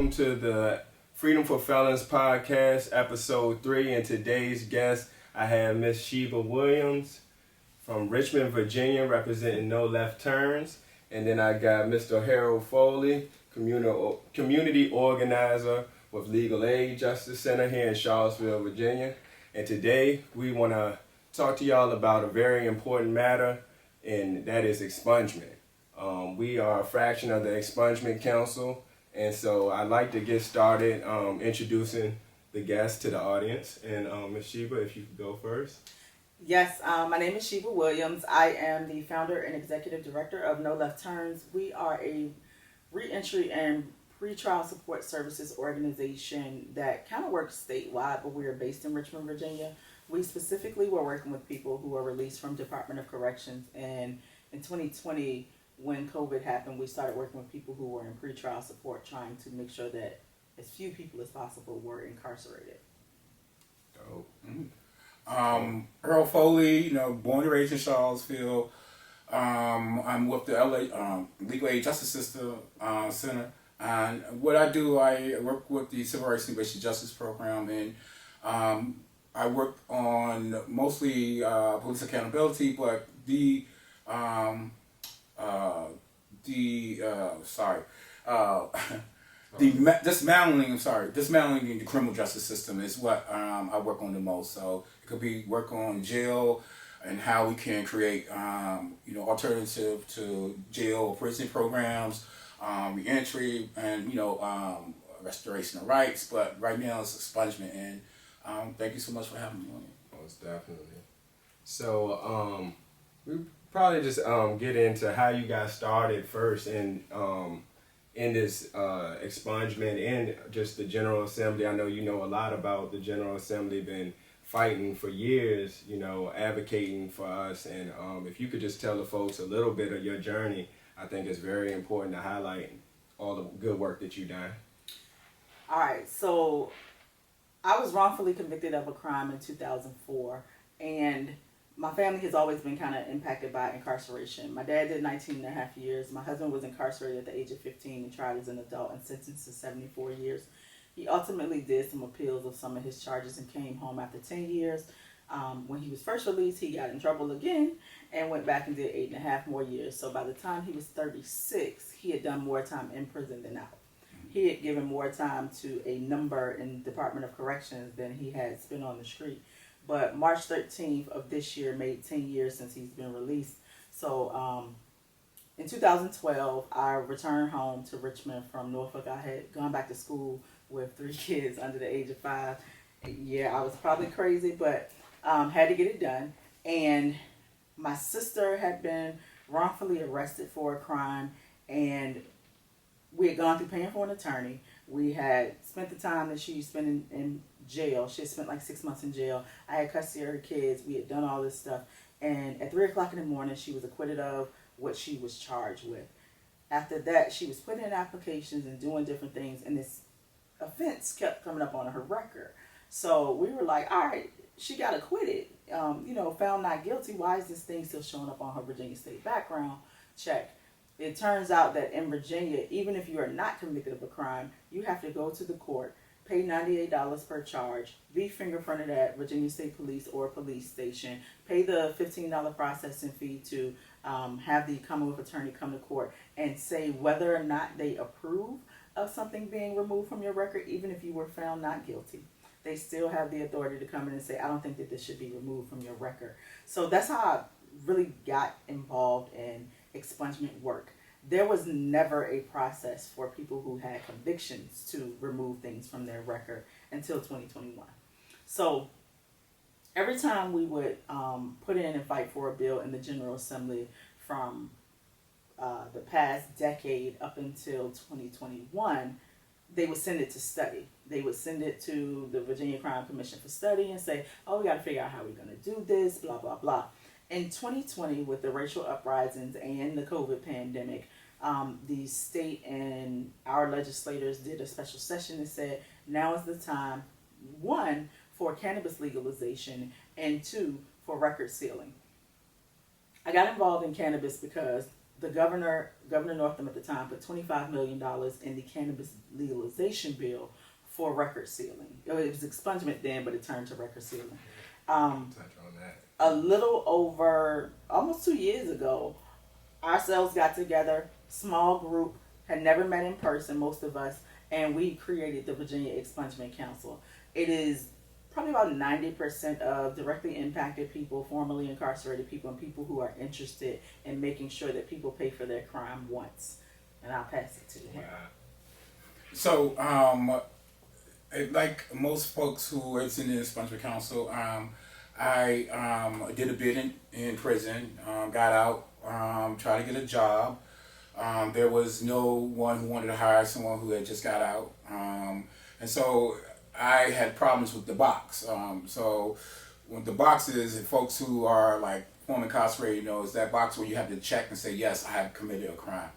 welcome to the Freedom for Felons podcast, Episode 3. And today's guest, I have Miss Sheba Williams from Richmond, Virginia, representing Nolefturns. And then I got Mr. Harold Folley, community organizer with Legal Aid Justice Center here in Charlottesville, Virginia. And today we want to talk to y'all about a very important matter, and that is expungement. We are a fraction of the Expungement Council, and so I'd like to get started introducing the guests to the audience. And Ms. Sheba, if you could go first. Yes, my name is Sheba Williams. I am the founder and executive director of Nolefturns. We are a reentry and pretrial support services organization that kind of works statewide, but we are based in Richmond, Virginia. We specifically were working with people who are released from Department of Corrections, and in 2020, when COVID happened, we started working with people who were in pretrial support, trying to make sure that as few people as possible were incarcerated. Dope. Earl Folley, born and raised in Charlottesville. I'm with the LA Legal Aid Justice Center. And what I do, I work with the Civil Rights and Racial Justice Program, and I work on mostly police accountability, but dismantling the criminal justice system is what I work on the most. So it could be work on jail and how we can create alternative to jail or prison programs, reentry, and restoration of rights. But right now it's expungement, and thank you so much for having me on it. Most definitely. So we probably just get into how you got started first in this expungement and just the General Assembly. I know you know a lot about the General Assembly, been fighting for years, advocating for us. And if you could just tell the folks a little bit of your journey, I think it's very important to highlight all the good work that you've done. All right, so I was wrongfully convicted of a crime in 2004, and my family has always been kind of impacted by incarceration. My dad did 19 and a half years. My husband was incarcerated at the age of 15 and tried as an adult and sentenced to 74 years. He ultimately did some appeals of some of his charges and came home after 10 years. When he was first released, he got in trouble again and went back and did 8.5 more years. So by the time he was 36, he had done more time in prison than out. He had given more time to a number in Department of Corrections than he had spent on the street. But March 13th of this year made 10 years since he's been released. So in 2012, I returned home to Richmond from Norfolk. I had gone back to school with 3 kids under the age of 5. Yeah, I was probably crazy, but had to get it done. And my sister had been wrongfully arrested for a crime, and we had gone through paying for an attorney. We had spent the time that she spent in jail. She had spent like 6 months in jail. I had custody of her kids. We had done all this stuff. And at 3 o'clock in the morning, she was acquitted of what she was charged with. After that, she was putting in applications and doing different things, and this offense kept coming up on her record. So we were like, all right, she got acquitted, found not guilty. Why is this thing still showing up on her Virginia State background check? It turns out that in Virginia, even if you are not convicted of a crime, you have to go to the court, pay $98 per charge, be fingerprinted at Virginia State Police or a police station, pay the $15 processing fee to have the Commonwealth attorney come to court and say whether or not they approve of something being removed from your record, even if you were found not guilty. They still have the authority to come in and say, I don't think that this should be removed from your record. So that's how I really got involved in expungement work. There was never a process for people who had convictions to remove things from their record until 2021. So every time we would put in and fight for a bill in the General Assembly from the past decade up until 2021, they would send it to study. They would send it to the Virginia Crime Commission for study and say, oh, we got to figure out how we're going to do this, blah, blah, blah. In 2020, with the racial uprisings and the COVID pandemic, the state and our legislators did a special session and said, now is the time, 1, for cannabis legalization, and 2, for record sealing. I got involved in cannabis because Governor Northam at the time put $25 million in the cannabis legalization bill for record sealing. It was expungement then, but it turned to record sealing. Touch on that. A little over almost 2 years ago, ourselves got together, small group, had never met in person, most of us, and we created the Virginia Expungement Council. It is probably about 90% of directly impacted people, formerly incarcerated people, and people who are interested in making sure that people pay for their crime once. And I'll pass it to him. Wow. So, like most folks who is in the Expungement Council, I did a bid in prison, got out, tried to get a job. There was no one who wanted to hire someone who had just got out. And so I had problems with the box. So what the box is, and folks who are like former incarcerated know, is that box where you have to check and say, yes, I have committed a crime.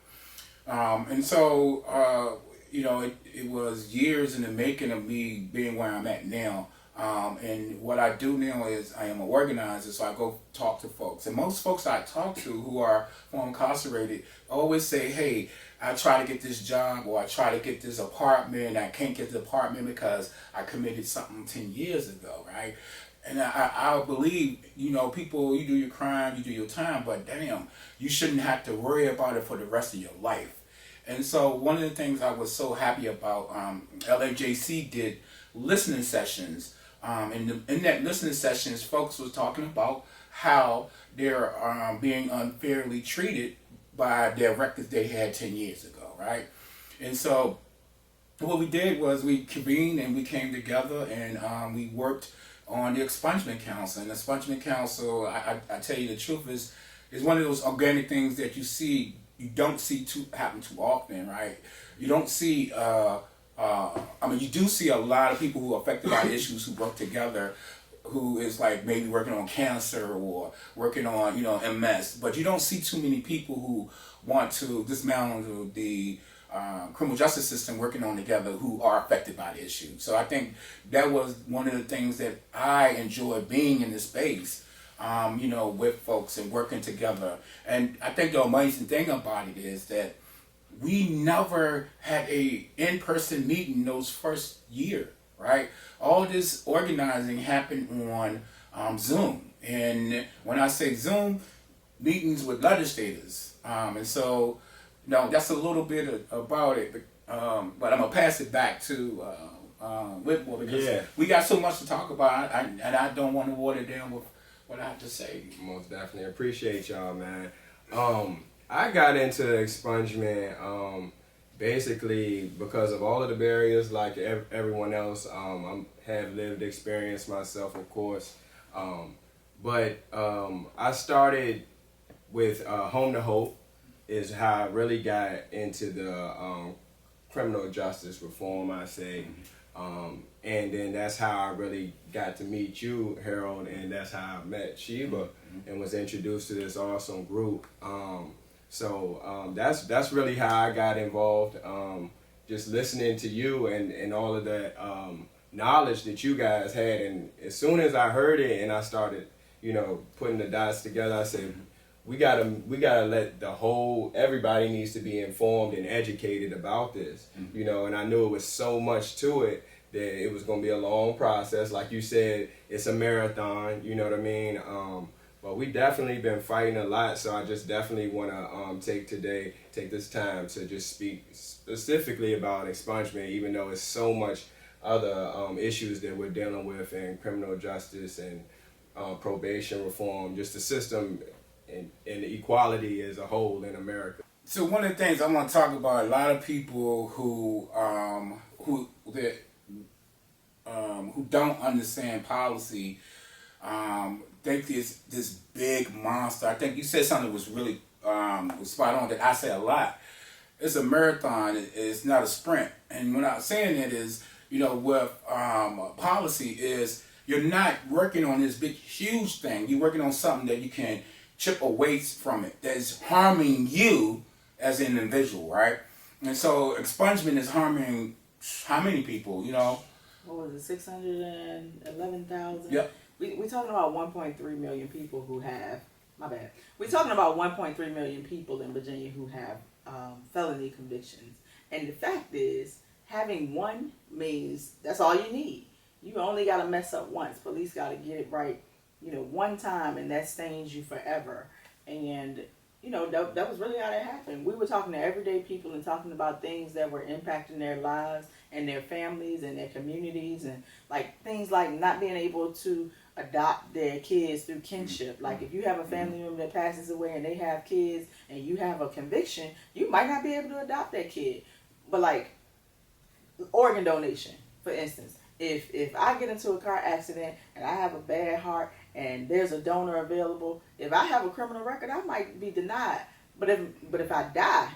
And so, it was years in the making of me being where I'm at now. And what I do now is I am an organizer, so I go talk to folks. And most folks I talk to who are former incarcerated always say, hey, I try to get this job or I try to get this apartment and I can't get the apartment because I committed something 10 years ago, right? And I believe, people, you do your crime, you do your time, but damn, you shouldn't have to worry about it for the rest of your life. And so one of the things I was so happy about, LAJC did listening sessions. In that listening sessions, folks was talking about how they're being unfairly treated by their records they had 10 years ago, right? And so what we did was we convened and we came together and we worked on the Expungement Council. And the Expungement Council, I tell you the truth, is one of those organic things that you don't see happen too often, right? You don't see, you do see a lot of people who are affected by issues who work together, who is like maybe working on cancer or working on, MS, but you don't see too many people who want to dismantle the criminal justice system working on together who are affected by the issue. So I think that was one of the things that I enjoyed being in this space, with folks and working together. And I think the amazing thing about it is that we never had a in-person meeting those first year, right? All this organizing happened on Zoom. And when I say Zoom, meetings with legislators. And so, that's a little bit about it. But I'm going to pass it back to Whitmore because we got so much to talk about, and I don't want to water down with what I have to say. Most definitely. Appreciate y'all, man. I got into expungement basically because of all of the barriers, like everyone else. I have lived experience myself, of course. But I started with Home to Hope is how I really got into the criminal justice reform, I say. And then that's how I really got to meet you, Harold, and that's how I met Sheba and was introduced to this awesome group. So that's really how I got involved. Just listening to you and all of that knowledge that you guys had, and as soon as I heard it and I started, putting the dots together, I said, we gotta let everybody needs to be informed and educated about this, and I knew it was so much to it that it was gonna be a long process. Like you said, it's a marathon, you know what I mean? But we definitely been fighting a lot, so I just definitely wanna take this time to just speak specifically about expungement, even though it's so much other issues that we're dealing with in criminal justice and probation reform, just the system and the equality as a whole in America. So one of the things I want to talk about, a lot of people who don't understand policy think this big monster. I think you said something that was really was spot on that I say a lot. It's a marathon. It's not a sprint. And when I'm saying it is, with policy is you're not working on this big, huge thing. You're working on something that you can chip away from it that is harming you as an individual, right? And so expungement is harming how many people, What was it, 611,000? Yep. We're talking about 1.3 million people who have, We're talking about 1.3 million people in Virginia who have felony convictions. And the fact is, having one means that's all you need. You only got to mess up once. Police got to get it right, one time, and that stains you forever. And, that was really how that happened. We were talking to everyday people and talking about things that were impacting their lives and their families and their communities, and like things like not being able to adopt their kids through kinship. Like if you have a family member that passes away and they have kids and you have a conviction, you might not be able to adopt that kid. But like organ donation, for instance, if I get into a car accident and I have a bad heart and there's a donor available, if I have a criminal record, I might be denied. But if I die,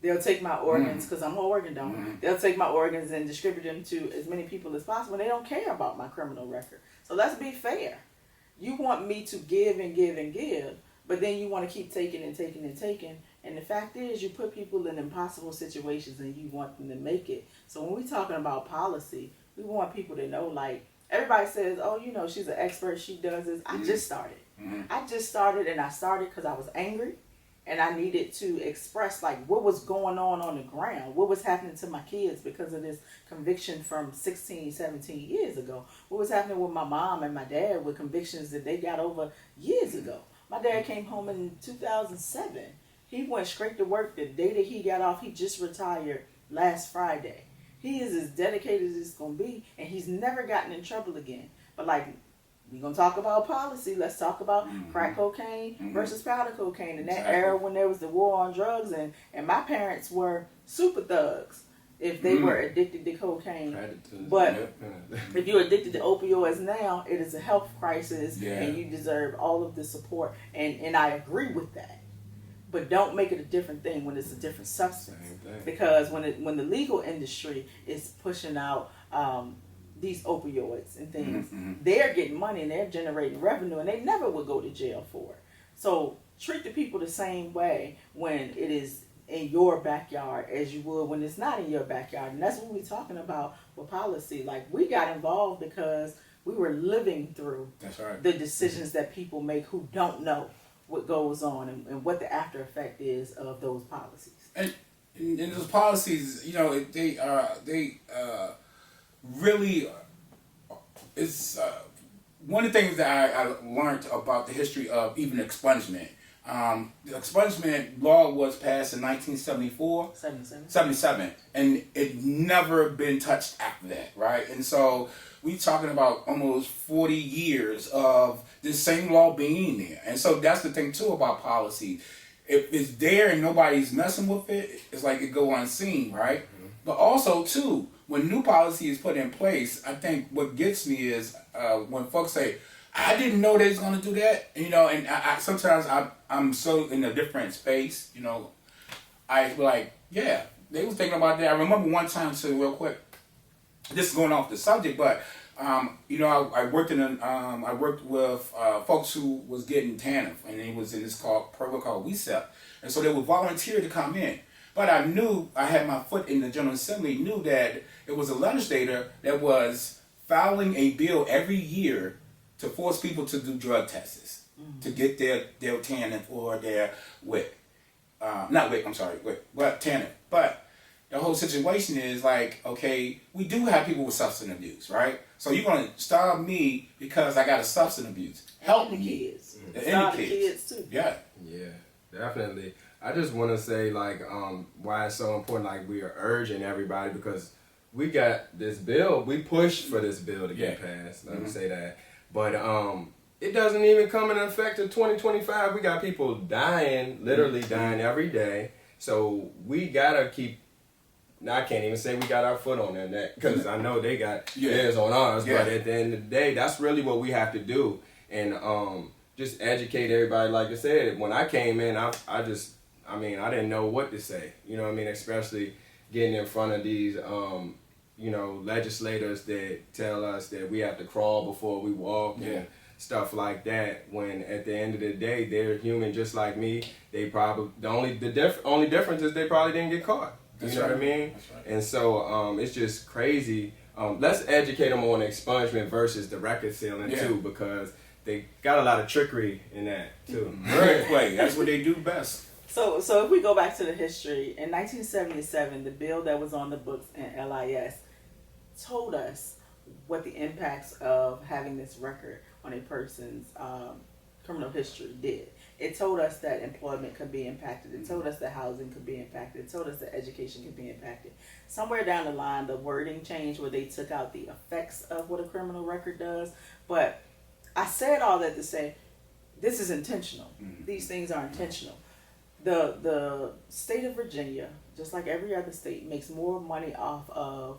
they'll take my organs because I'm an organ donor. They'll take my organs and distribute them to as many people as possible. They don't care about my criminal record. So let's be fair. You want me to give and give and give, but then you want to keep taking and taking and taking. And the fact is, you put people in impossible situations and you want them to make it. So when we're talking about policy, we want people to know, like, everybody says, oh, she's an expert, she does this. I just started. I just started, and I started because I was angry. And I needed to express, like, what was going on the ground. What was happening to my kids because of this conviction from 16, 17 years ago. What was happening with my mom and my dad with convictions that they got over years ago. My dad came home in 2007. He went straight to work the day that he got off. He just retired last Friday. He is as dedicated as it's going to be, and he's never gotten in trouble again. But, like, we're going to talk about policy. Let's talk about crack cocaine versus powder cocaine. In that era when there was the war on drugs, and my parents were super thugs if they were addicted to cocaine. But if you're addicted to opioids now, it is a health crisis, and you deserve all of the support. And I agree with that. But don't make it a different thing when it's a different substance. Because when the legal industry is pushing out these opioids and things, they're getting money and they're generating revenue, and they never would go to jail for it. So treat the people the same way when it is in your backyard as you would when it's not in your backyard. And that's what we're talking about with policy. Like, we got involved because we were living through the decisions that people make who don't know what goes on and what the after effect is of those policies. And those policies, they really, it's one of the things that I learned about the history of even expungement. The expungement law was passed in 1974, 77, and it never been touched after that, right? And so we talking about almost 40 years of this same law being there. And so that's the thing too about policy. If it's there and nobody's messing with it, it's like it go unseen, right? But also too, when new policy is put in place, I think what gets me is when folks say, I didn't know they was going to do that, and I sometimes I'm so in a different space, I be like, yeah, they was thinking about that. I remember one time, too, real quick, this is going off the subject, but I worked with folks who was getting TANF, and it was in this program called WESEP, and so they would volunteer to come in. But I knew, I had my foot in the General Assembly, knew that it was a legislator that was filing a bill every year to force people to do drug tests, to get their TANF or their WIC. Not WIC, I'm sorry, WIC, but TANF. But the whole situation is like, okay, we do have people with substance abuse, right? So you're going to starve me because I got a substance abuse. Help the me. Kids. And the kids too. Yeah. Yeah, definitely. I just want to say, like, why it's so important, like, we are urging everybody, because we got this bill, we pushed for this bill to get passed, let me say that, but it doesn't even come into effect until 2025. We got people dying, literally dying every day, so we gotta keep, I can't even say we got our foot on their neck, because I know they got theirs on ours, but at the end of the day, that's really what we have to do, and just educate everybody. Like I said, when I came in, I didn't know what to say, especially getting in front of these, legislators that tell us that we have to crawl before we walk and stuff like that, when at the end of the day, they're human just like me. They probably, the only difference is they probably didn't get caught. You know what I mean? That's right. And so it's just crazy. Let's educate them on expungement versus the record sealing too, because they got a lot of trickery in that too. Wordplay. That's what they do best. So if we go back to the history, in 1977, the bill that was on the books in LIS told us what the impacts of having this record on a person's criminal history did. It told us that employment could be impacted. It told us that housing could be impacted. It told us that education could be impacted. Somewhere down the line, the wording changed where they took out the effects of what a criminal record does. But I said all that to say, this is intentional. These things are intentional. The state of Virginia, just like every other state, makes more money off of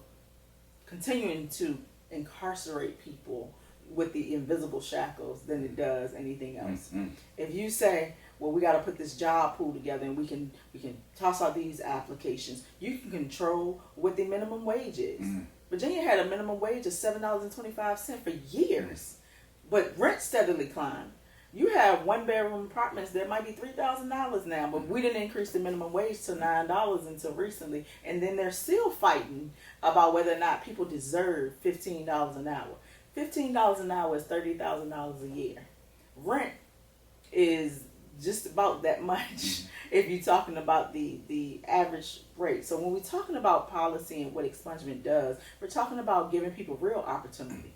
continuing to incarcerate people with the invisible shackles than it does anything else. If you say, well, we got to put this job pool together and we can toss out these applications, you can control what the minimum wage is. Virginia had a minimum wage of $7.25 for years, but rent steadily climbed. You have one-bedroom apartments that might be $3,000 now, but we didn't increase the minimum wage to $9 until recently, and then they're still fighting about whether or not people deserve $15 an hour. $15 an hour is $30,000 a year. Rent is just about that much if you're talking about the average rate. So when we're talking about policy and what expungement does, we're talking about giving people real opportunity.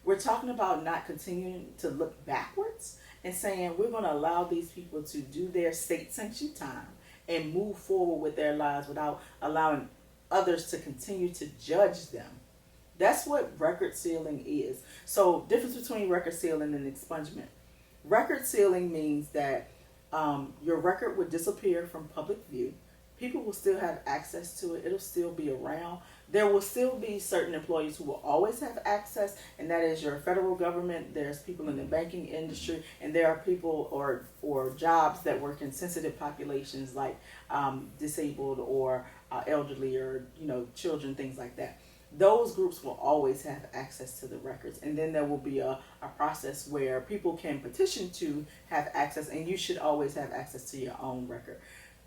We're talking about not continuing to look backwards and saying we're going to allow these people to do their state-sanctioned time and move forward with their lives without allowing others to continue to judge them. That's what record sealing is. So, difference between record sealing and expungement. Record sealing means that your record would disappear from public view. People will still have access to it. It'll still be around. There will still be certain employees who will always have access, and that is your federal government. There's people in the banking industry, and there are people or jobs that work in sensitive populations like disabled or elderly or children, things like that. Those groups will always have access to the records. And then there will be a process where people can petition to have access, and you should always have access to your own record.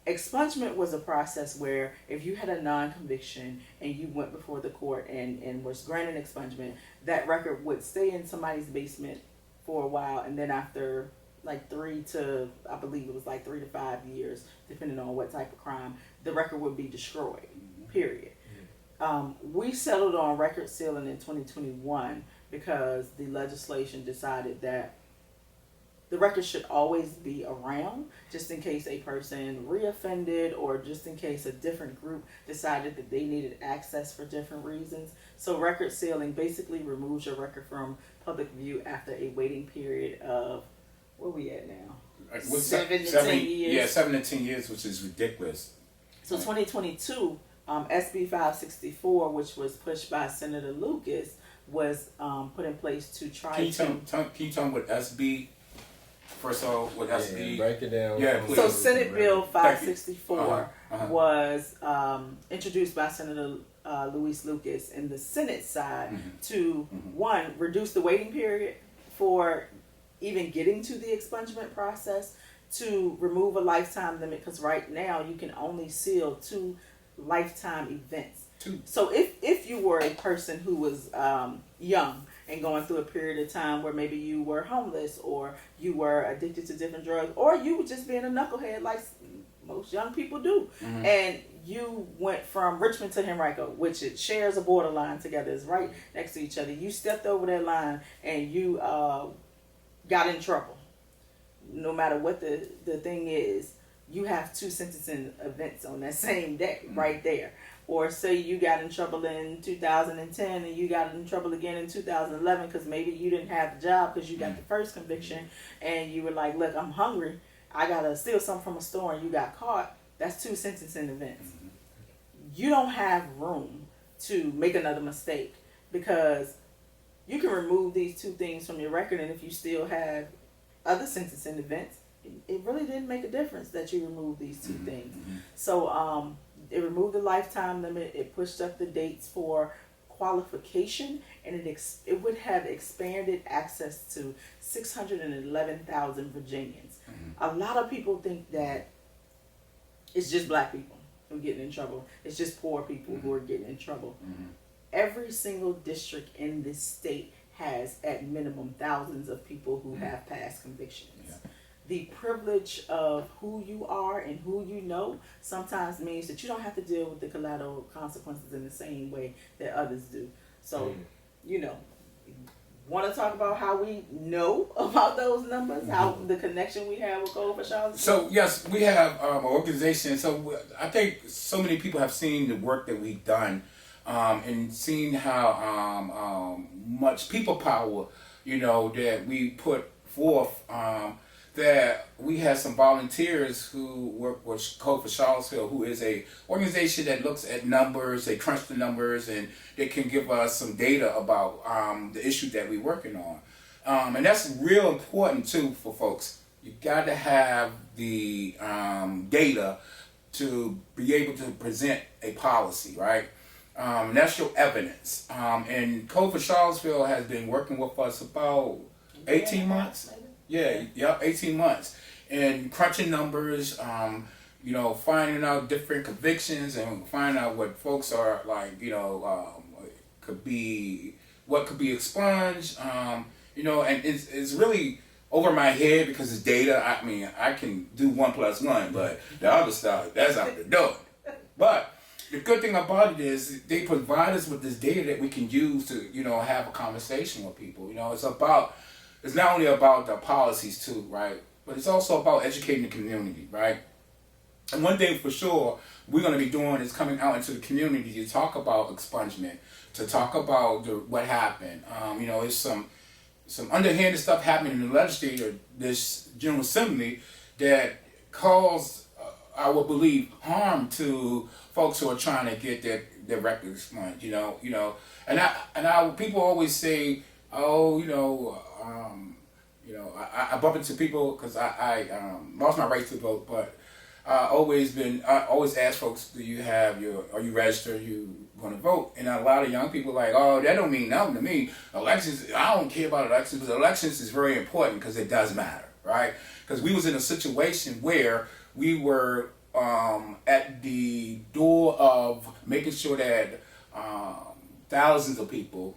Expungement was a process where if you had a non-conviction and you went before the court and was granted expungement, that record would stay in somebody's basement for a while, and then after like 3 to 5 years, depending on what type of crime, the record would be destroyed, period. We settled on record sealing in 2021 because the legislation decided that the record should always be around just in case a person reoffended or just in case a different group decided that they needed access for different reasons. So record sealing basically removes your record from public view after a waiting period of, where are we at now? 7 to 10 years. Yeah, 7 to 10 years, which is ridiculous. So 2022, SB 564, which was pushed by Senator Lucas, was put in place to try Can you tell me what SB, first of all, what SB? Break it down. Yeah, please. So Senate Bill 564 was introduced by Senator Luis Lucas in the Senate side to, one, reduce the waiting period for even getting to the expungement process, to remove a lifetime limit, because right now you can only seal 2 lifetime events. So if you were a person who was young and going through a period of time where maybe you were homeless or you were addicted to different drugs or you were just being a knucklehead like most young people do, and you went from Richmond to Henrico, which it shares a borderline together, is right next to each other. You stepped over that line and you got in trouble. No matter what the thing is, you have 2 sentencing events on that same day right there. Or say you got in trouble in 2010 and you got in trouble again in 2011 because maybe you didn't have the job because you got the first conviction and you were like, look, I'm hungry, I gotta steal something from a store, and you got caught. That's 2 sentencing events. You don't have room to make another mistake because you can remove these 2 things from your record, and if you still have other sentencing events, it really didn't make a difference that you removed these 2 things. So it removed the lifetime limit. It pushed up the dates for qualification, and it would have expanded access to 611,000 Virginians. A lot of people think that it's just black people who are getting in trouble. It's just poor people who are getting in trouble. Every single district in this state has at minimum thousands of people who have past convictions. Yeah. The privilege of who you are and who you know sometimes means that you don't have to deal with the collateral consequences in the same way that others do. So, you know, want to talk about how we know about those numbers, how the connection we have with Code for Charlottesville? So yes, we have an organization. So I think so many people have seen the work that we've done, and seen how much people power, you know, that we put forth. That we have some volunteers who work with Code for Charlottesville, who is a organization that looks at numbers, they crunch the numbers, and they can give us some data about the issue that we're working on. And that's real important too for folks. You got to have the data to be able to present a policy, right? That's your evidence. And Code for Charlottesville has been working with us about 18 months. Yeah, 18 months. And crunching numbers, you know, finding out different convictions and finding out what folks are like, you know, what could be expunged, you know, and it's really over my head because it's data. I mean, I can do 1 + 1, but the other stuff, that's out the door. But the good thing about it is they provide us with this data that we can use to, you know, have a conversation with people. You know, it's not only about the policies too, right? But it's also about educating the community, right? And one thing for sure we're going to be doing is coming out into the community to talk about expungement, to talk about what happened. You know, it's some underhanded stuff happening in the legislature, this General Assembly, that caused, I would believe, harm to folks who are trying to get their records expunged. You know, and people always say, oh, you know, I bump into people because I lost my right to vote, but I always ask folks, are you registered, you going to vote? And a lot of young people are like, oh, that don't mean nothing to me. Elections, I don't care about elections, but elections is very important because it does matter, right? Because we was in a situation where we were at the door of making sure that thousands of people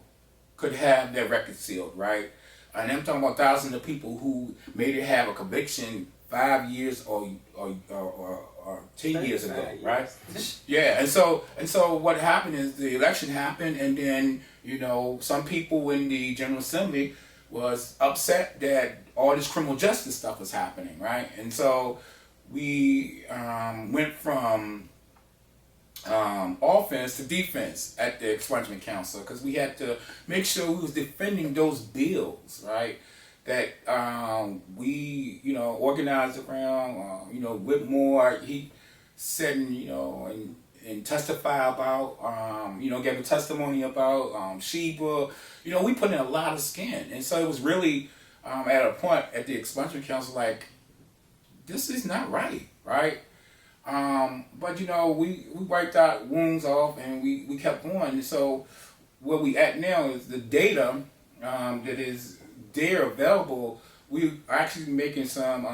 could have their records sealed, right? And I'm talking about thousands of people who maybe have a conviction 5 years or 10 years ago, right? Yeah, and so what happened is the election happened, and then, you know, some people in the General Assembly was upset that all this criminal justice stuff was happening, right? And so we went from offense to defense at the Expungement Council, because we had to make sure we was defending those bills, right? That we, you know, organized around, you know, Whitmore, he said, you know, and testify about, you know, gave a testimony about Sheba. You know, we put in a lot of skin. And so it was really at a point at the Expungement Council, like, this is not right, right? But, you know, we wiped our wounds off and we kept going. And so where we at now is the data that is there available. We are actually making some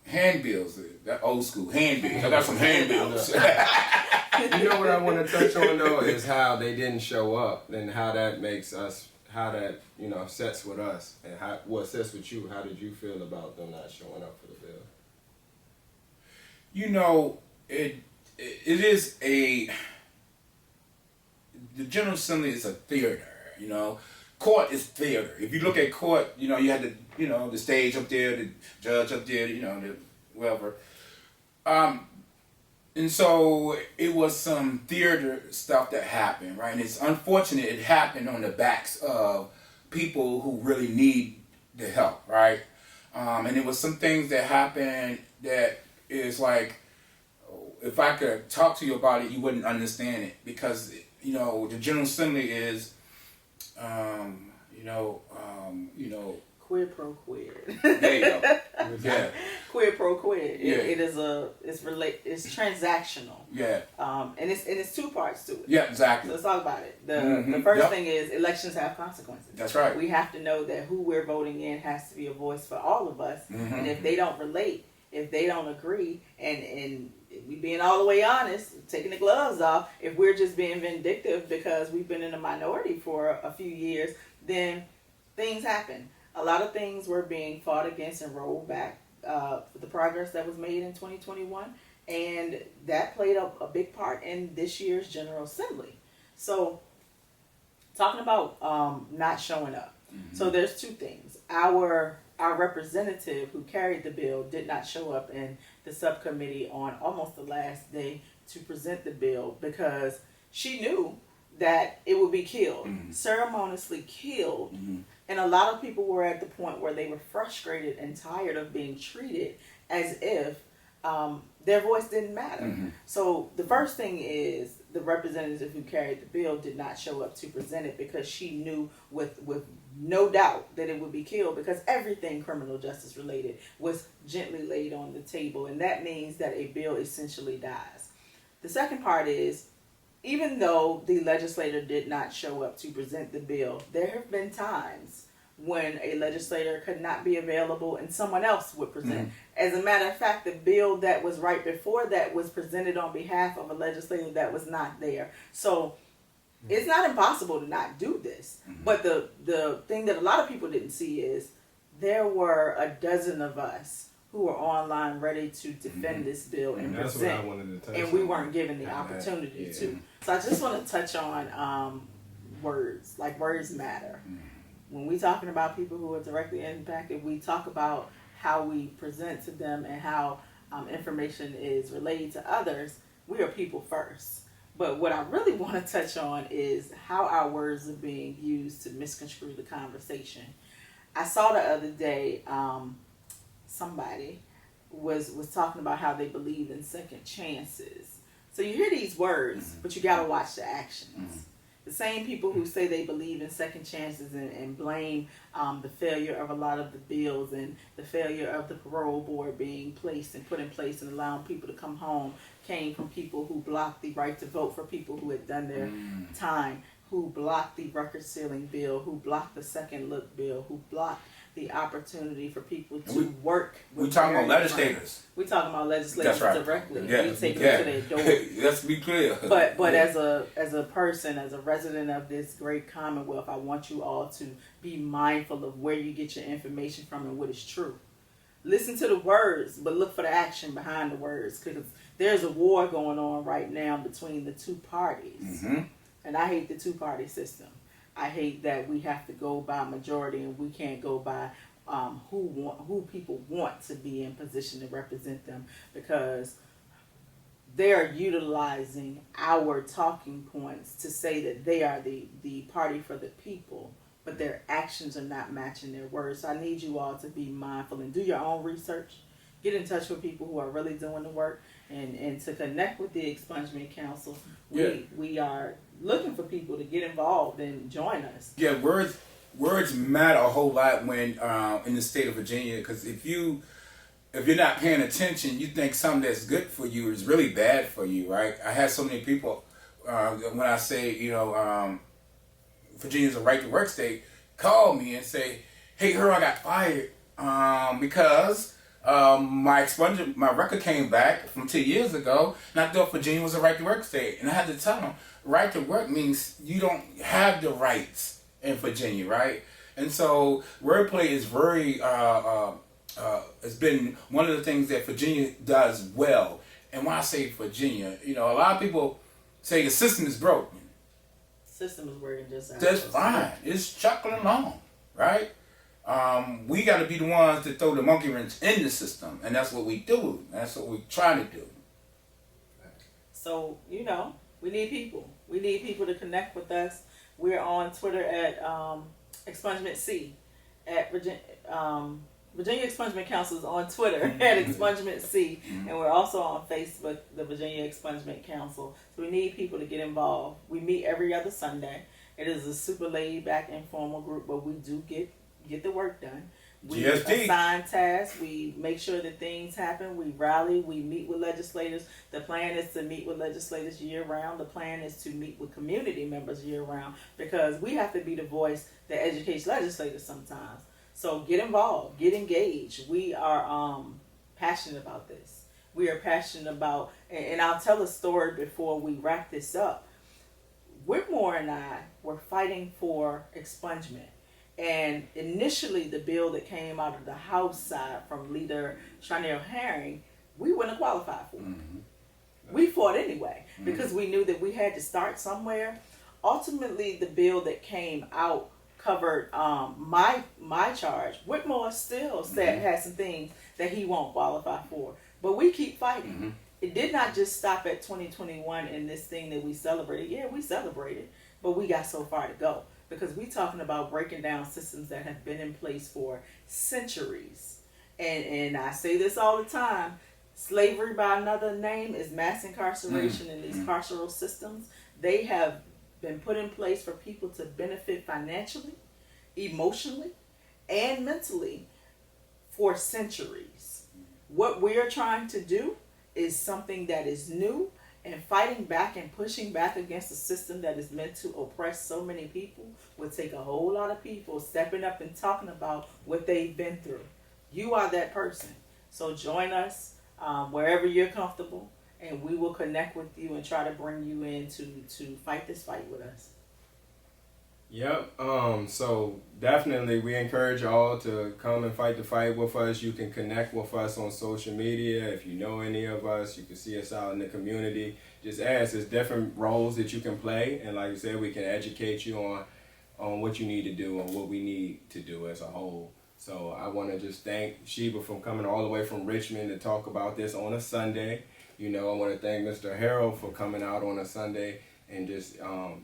handbills, that old school handbills. I got some handbills. You know what I want to touch on though is how they didn't show up and how that makes us, how that, you know, sets with us and what sets with you. How did you feel about them not showing up for the bill? You know, it is the General Assembly is a theater, you know. Court is theater. If you look at court, you know, you had the, you know, the stage up there, the judge up there, you know, the whatever. And so it was some theater stuff that happened, right? And it's unfortunate it happened on the backs of people who really need the help, right? And it was some things that happened that is like, if I could talk to you about it, you wouldn't understand it, because, you know, the General Assembly is, you know, Quid pro quid. There you go. Yeah. Quid pro quid. Yeah. It's transactional. Yeah. And it's two parts to it. Yeah, exactly. So let's talk about it. The first thing is elections have consequences. That's right. We have to know that who we're voting in has to be a voice for all of us. Mm-hmm. And if they don't relate, if they don't agree, and we being all the way honest, taking the gloves off, if we're just being vindictive because we've been in a minority for a few years, then things happen. A lot of things were being fought against and rolled back for the progress that was made in 2021. And that played a big part in this year's General Assembly. So, talking about not showing up. Mm-hmm. So there's two things. Our representative who carried the bill did not show up in the subcommittee on almost the last day to present the bill because she knew that it would be killed, ceremoniously killed. And a lot of people were at the point where they were frustrated and tired of being treated as if their voice didn't matter. So the first thing is the representative who carried the bill did not show up to present it because she knew with no doubt that it would be killed because everything criminal justice related was gently laid on the table, and that means that a bill essentially dies. The second part is, even though the legislator did not show up to present the bill, there have been times when a legislator could not be available and someone else would present. As a matter of fact, the bill that was right before that was presented on behalf of a legislator that was not there. So it's not impossible to not do this. But the thing that a lot of people didn't see is there were a dozen of us who were online ready to defend this bill and that's present. what I wanted to touch and we on. weren't given the opportunity to. So I just want to touch on words. Like, words matter. When we talking about people who are directly impacted, we talk about how we present to them and how information is relayed to others. We are people first. But what I really want to touch on is how our words are being used to misconstrue the conversation. I saw the other day somebody was talking about how they believe in second chances. So you hear these words, but you got to watch the actions. The same people who say they believe in second chances and blame the failure of a lot of the bills and the failure of the parole board being placed and put in place and allowing people to come home came from people who blocked the right to vote for people who had done their time, who blocked the record sealing bill, who blocked the second look bill, who blocked the opportunity for people to work. We're talking about legislators. We're talking about legislators directly. Yeah. We take it to their door. Let's be clear. But as a person, as a resident of this great commonwealth, I want you all to be mindful of where you get your information from and what is true. Listen to the words, but look for the action behind the words, because there's a war going on right now between the two parties. And I hate the two-party system. I hate that we have to go by majority and we can't go by who people want to be in position to represent them, because they are utilizing our talking points to say that they are the party for the people, but their actions are not matching their words. So I need you all to be mindful and do your own research. Get in touch with people who are really doing the work, and to connect with the Expungement Council. We are looking for people to get involved and join us. Yeah, words matter a whole lot when in the state of Virginia, because if you're not paying attention, you think something that's good for you is really bad for you, right? I had so many people when I say Virginia's a right to work state, call me and say, "Hey, Earl, I got fired because my record came back from 2 years ago, and I thought Virginia was a right to work state." And I had to tell them, right to work means you don't have the rights in Virginia, right? And so wordplay is very, it's been one of the things that Virginia does well. And when I say Virginia, a lot of people say the system is broken. System is working just out. That's fine. It's chuckling along, right? We got to be the ones that throw the monkey wrench in the system, and that's what we do. That's what we try to do. So, we need people. We need people to connect with us. We're on Twitter at Expungement C, at Virginia Expungement Council is on Twitter at Expungement C, and we're also on Facebook, the Virginia Expungement Council. So we need people to get involved. We meet every other Sunday. It is a super laid back, informal group, but we do get the work done. We assign tasks. We make sure that things happen. We rally. We meet with legislators. The plan is to meet with legislators year round. The plan is to meet with community members year round, because we have to be the voice that educates legislators sometimes. So get involved. Get engaged. We are passionate about this. We are passionate about, and I'll tell a story before we wrap this up. Whitmore and I were fighting for expungement. And initially, the bill that came out of the House side from Leader Charnel Herring, we wouldn't have qualified for. We fought anyway because we knew that we had to start somewhere. Ultimately, the bill that came out covered my charge. Whitmore still said had some things that he won't qualify for, but we keep fighting. It did not just stop at 2021 and this thing that we celebrated. Yeah, we celebrated, but we got so far to go because we talking about breaking down systems that have been in place for centuries. And I say this all the time. Slavery by another name is mass incarceration in these carceral systems. They have been put in place for people to benefit financially, emotionally, and mentally for centuries. What we're trying to do is something that is new, and fighting back and pushing back against a system that is meant to oppress so many people will take a whole lot of people stepping up and talking about what they've been through. You are that person. So join us wherever you're comfortable, and we will connect with you and try to bring you in to fight this fight with us. Yep. So definitely we encourage y'all to come and fight the fight with us. You can connect with us on social media. If you know any of us, you can see us out in the community. Just ask. There's different roles that you can play, and like I said, we can educate you on what you need to do and what we need to do as a whole. So I want to just thank Sheba for coming all the way from Richmond to talk about this on a Sunday. You know, I want to thank Mr. Harold for coming out on a Sunday and just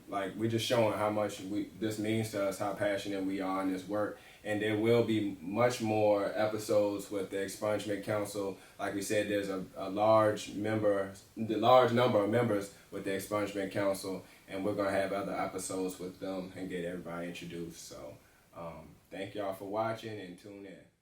we're just showing how much this means to us, how passionate we are in this work. And there will be much more episodes with the Expungement Council. Like we said, there's a large number of members with the Expungement Council, and we're gonna have other episodes with them and get everybody introduced. So thank y'all for watching and tune in.